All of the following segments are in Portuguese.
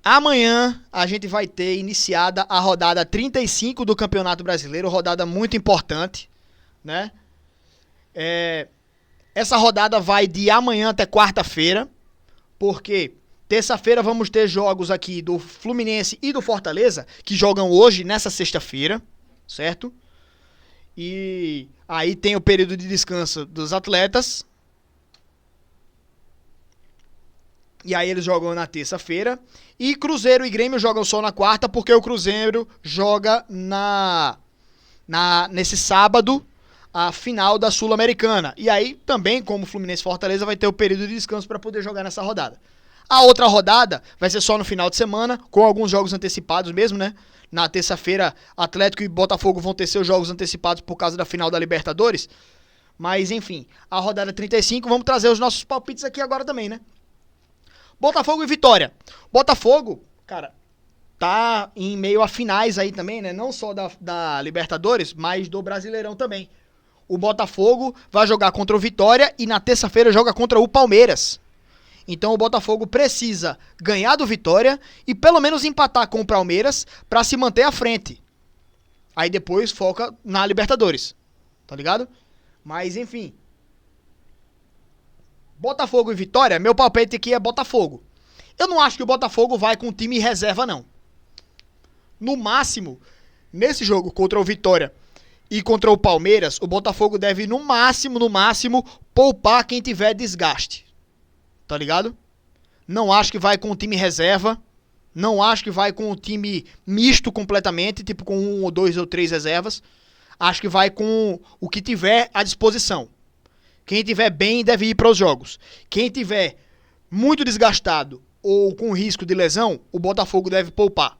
Amanhã a gente vai ter iniciada a rodada 35 do Campeonato Brasileiro, rodada muito importante, né? Essa rodada vai de amanhã até quarta-feira, porque terça-feira vamos ter jogos aqui do Fluminense e do Fortaleza, que jogam hoje, nessa sexta-feira, certo? E aí tem o período de descanso dos atletas. E aí eles jogam na terça-feira. E Cruzeiro e Grêmio jogam só na quarta, porque o Cruzeiro joga nesse sábado a final da Sul-Americana. E aí também, como Fluminense e Fortaleza, vai ter o período de descanso para poder jogar nessa rodada. A outra rodada vai ser só no final de semana, com alguns jogos antecipados mesmo, né? Na terça-feira, Atlético e Botafogo vão ter seus jogos antecipados por causa da final da Libertadores. Mas, enfim, a rodada 35, vamos trazer os nossos palpites aqui agora também, né? Botafogo e Vitória. Botafogo, cara, tá em meio a finais aí também, né? Não só da Libertadores, mas do Brasileirão também. O Botafogo vai jogar contra o Vitória e na terça-feira joga contra o Palmeiras. Então o Botafogo precisa ganhar do Vitória e pelo menos empatar com o Palmeiras para se manter à frente. Aí depois foca na Libertadores, tá ligado? Mas enfim. Botafogo e Vitória, meu palpite aqui é Botafogo. Eu não acho que o Botafogo vai com time reserva, não. No máximo, nesse jogo contra o Vitória e contra o Palmeiras, o Botafogo deve, no máximo, poupar quem tiver desgaste. Tá ligado? Não acho que vai com o time reserva. Não acho que vai com o time misto completamente, tipo com 1 ou 2 ou 3 reservas. Acho que vai com o que tiver à disposição. Quem tiver bem deve ir para os jogos. Quem tiver muito desgastado ou com risco de lesão, o Botafogo deve poupar.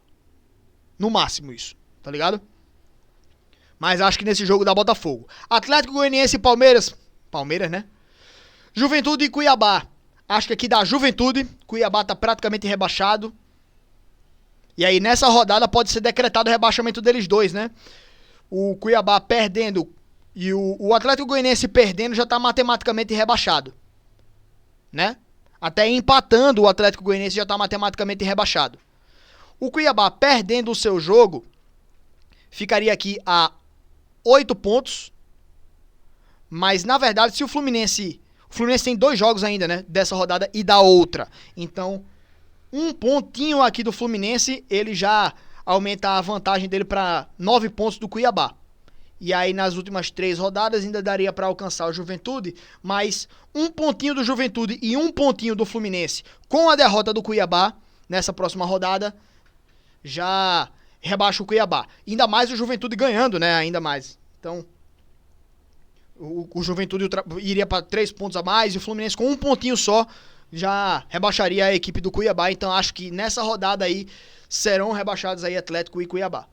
No máximo isso, tá ligado? Mas acho que nesse jogo dá Botafogo. Atlético Goianiense e Palmeiras. Palmeiras, né? Juventude e Cuiabá. Acho que aqui dá Juventude. Cuiabá tá praticamente rebaixado. E aí nessa rodada pode ser decretado o rebaixamento deles dois, né? O Cuiabá perdendo e o Atlético Goianiense perdendo já tá matematicamente rebaixado, né? Até empatando o Atlético Goianiense já tá matematicamente rebaixado. O Cuiabá perdendo o seu jogo ficaria aqui a 8 pontos. Mas na verdade, se o Fluminense tem 2 jogos ainda, né? Dessa rodada e da outra. Então, um pontinho aqui do Fluminense, ele já aumenta a vantagem dele para 9 pontos do Cuiabá. E aí nas últimas 3 rodadas ainda daria para alcançar o Juventude, mas um pontinho do Juventude e um pontinho do Fluminense com a derrota do Cuiabá nessa próxima rodada já rebaixa o Cuiabá. Ainda mais o Juventude ganhando, né? Ainda mais. Então, o Juventude iria para 3 pontos a mais e o Fluminense com um pontinho só já rebaixaria a equipe do Cuiabá. Então acho que nessa rodada aí serão rebaixados aí Atlético e Cuiabá.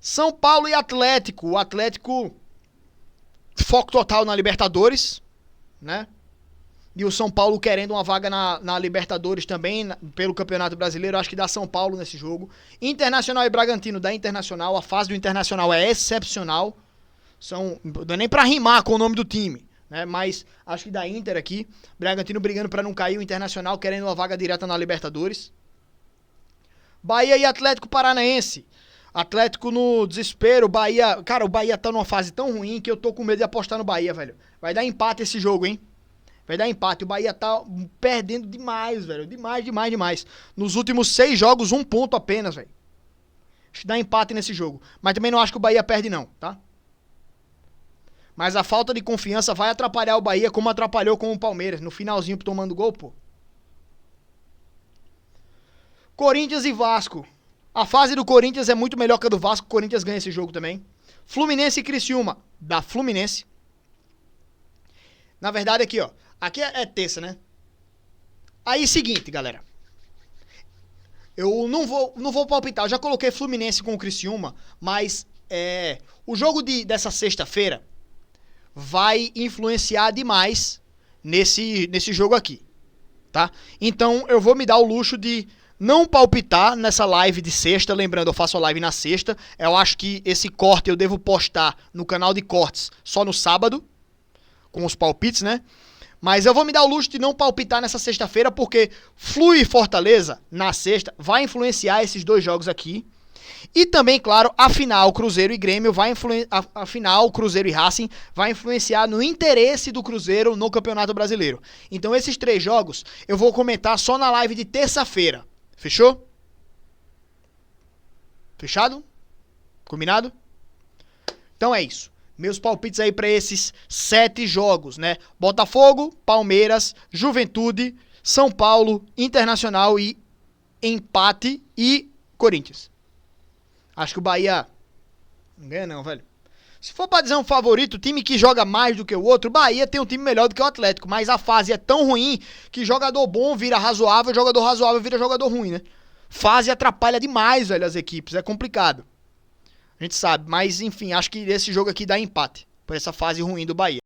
São Paulo e Atlético. O Atlético, foco total na Libertadores, né? E o São Paulo querendo uma vaga na Libertadores também, pelo Campeonato Brasileiro. Acho que dá São Paulo nesse jogo. Internacional e Bragantino dá Internacional. A fase do Internacional é excepcional. Não é nem pra rimar com o nome do time, né? Mas acho que dá Inter aqui. Bragantino brigando pra não cair. O Internacional querendo uma vaga direta na Libertadores. Bahia e Atlético Paranaense. Atlético no desespero, Bahia... Cara, o Bahia tá numa fase tão ruim que eu tô com medo de apostar no Bahia, velho. Vai dar empate esse jogo, hein? Vai dar empate. O Bahia tá perdendo demais, velho. Demais. Nos últimos 6 jogos, 1 ponto apenas, velho. Acho que dá empate nesse jogo. Mas também não acho que o Bahia perde, não, tá? Mas a falta de confiança vai atrapalhar o Bahia como atrapalhou com o Palmeiras. No finalzinho tomando gol, pô. Corinthians e Vasco. A fase do Corinthians é muito melhor que a do Vasco. O Corinthians ganha esse jogo também. Fluminense e Criciúma. Da Fluminense. Na verdade aqui, ó. Aqui é terça, né? Aí, seguinte, galera. Eu não vou palpitar. Eu já coloquei Fluminense com o Criciúma. Mas o jogo dessa sexta-feira vai influenciar demais nesse jogo aqui. Tá? Então eu vou me dar o luxo de não palpitar nessa live de sexta. Lembrando, eu faço a live na sexta. Eu acho que esse corte eu devo postar no canal de cortes só no sábado, com os palpites, né? Mas eu vou me dar o luxo de não palpitar nessa sexta-feira, porque Flu e Fortaleza, na sexta, vai influenciar esses dois jogos aqui. E também, claro, a final Cruzeiro e Grêmio vai a final Cruzeiro e Racing vai influenciar no interesse do Cruzeiro no Campeonato Brasileiro. Então esses 3 jogos eu vou comentar só na live de terça-feira. Fechou? Fechado? Combinado? Então é isso. Meus palpites aí para esses 7 jogos, né? Botafogo, Palmeiras, Juventude, São Paulo, Internacional e empate e Corinthians. Acho que o Bahia não ganha não, velho. Se for pra dizer um favorito, time que joga mais do que o outro, o Bahia tem um time melhor do que o Atlético, mas a fase é tão ruim que jogador bom vira razoável, jogador razoável vira jogador ruim, né? Fase atrapalha demais, velho, as equipes, é complicado. A gente sabe, mas enfim, acho que esse jogo aqui dá empate, por essa fase ruim do Bahia.